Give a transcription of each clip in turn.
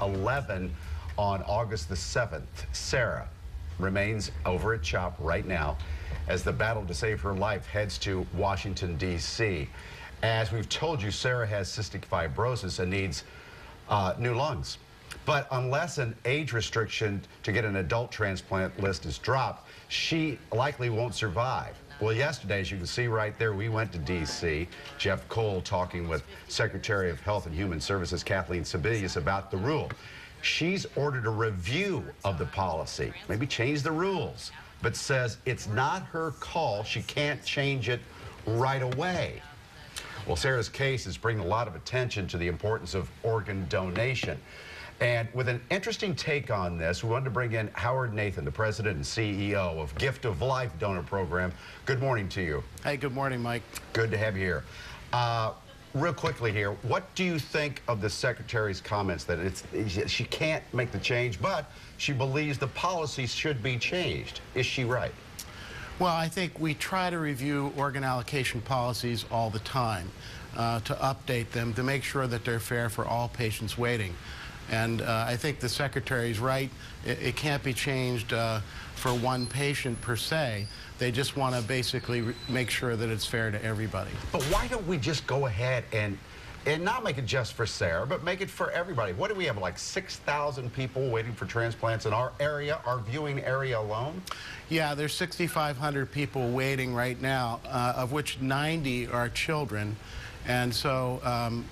11 on August the 7th. Sarah remains over at CHOP right now as the battle to save her life heads to Washington, D.C. As we've told you, Sarah has cystic fibrosis and needs new lungs. But unless an age restriction to get an adult transplant list is dropped, she likely won't survive. Well, yesterday, as you can see right there, we went to D.C. Jeff Cole talking with Secretary of Health and Human Services Kathleen Sebelius about the rule. She's ordered a review of the policy, maybe change the rules, but says it's not her call. She can't change it right away. Well, Sarah's case is bringing a lot of attention to the importance of organ donation. And with an interesting take on this, we wanted to bring in Howard Nathan, the president and CEO of Gift of Life Donor Program. Good morning to you. Hey, good morning, Mike. Good to have you here. Real quickly here, what do you think of the Secretary's comments that she can't make the change, but she believes the policy should be changed? Is she right? Well, I think we try to review organ allocation policies all the time to update them, to make sure that they're fair for all patients waiting. And I think the Secretary's right. It can't be changed for one patient per se. They just want to basically make sure that it's fair to everybody. But why don't we just go ahead and not make it just for Sarah, but make it for everybody? What do we have, like 6,000 people waiting for transplants in our area, our viewing area alone? Yeah, there's 6,500 people waiting right now, of which 90 are children. And so,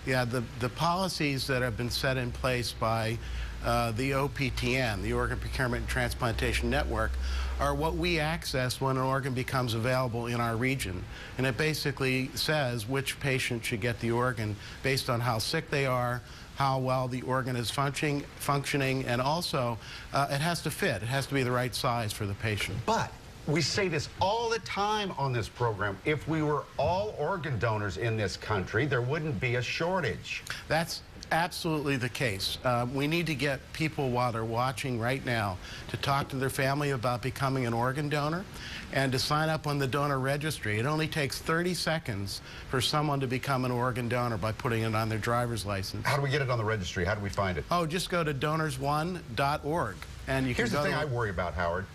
yeah, the policies that have been set in place by the OPTN, the Organ Procurement and Transplantation Network, are what we access when an organ becomes available in our region. And it basically says which patient should get the organ based on how sick they are, how well the organ is functioning, and also it has to fit. It has to be the right size for the patient. But we say this all the time on this program. If we were all organ donors in this country, there wouldn't be a shortage. That's absolutely the case. We need to get people, while they're watching right now, to talk to their family about becoming an organ donor and to sign up on the donor registry. It only takes 30 seconds for someone to become an organ donor by putting it on their driver's license. How do we get it on the registry? How do we find it? Oh, just go to donorsone.org. And you Here's can the thing I worry about, Howard.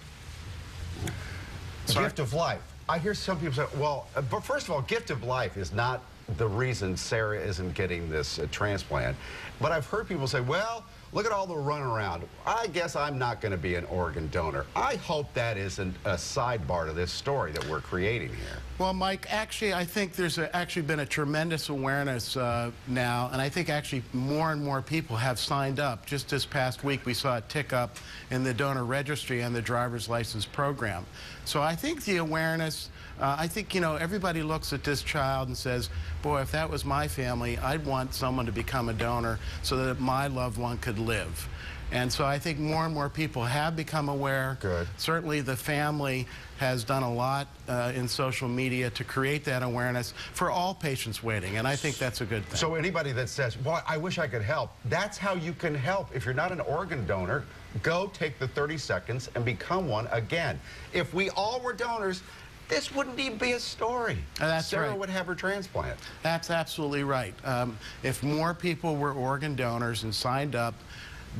Gift of Life. I hear some people say, well, but first of all, Gift of Life is not the reason Sarah isn't getting this transplant. But I've heard people say, well, look at all the runaround. I guess I'm not going to be an organ donor. I hope that isn't a sidebar to this story that we're creating here. Well, Mike, actually, I think there's actually been a tremendous awareness now, and I think actually more and more people have signed up. Just this past week, we saw a tick up in the donor registry and the driver's license program. So I think the awareness, I think, you know, everybody looks at this child and says, boy, if that was my family, I'd want someone to become a donor so that my loved one could live. And so I think more and more people have become aware. Good. Certainly the family has done a lot in social media to create that awareness for all patients waiting, and I think that's a good thing. So anybody that says, boy, I wish I could help, that's how you can help. If you're not an organ donor, go take the 30 seconds and become one again. If we all were donors, this wouldn't even be a story. That's Sarah right. would have her transplant. That's absolutely right. If more people were organ donors and signed up,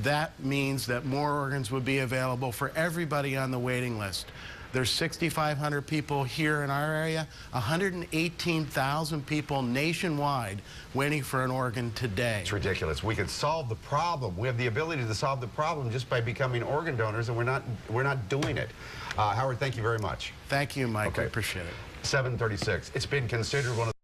that means that more organs would be available for everybody on the waiting list. There's 6,500 people here in our area, 118,000 people nationwide waiting for an organ today. It's ridiculous. We could solve the problem. We have the ability to solve the problem just by becoming organ donors, and we're not doing it. Howard, thank you very much. Thank you, Mike. Okay. I appreciate it. 7:36. It's been considered one of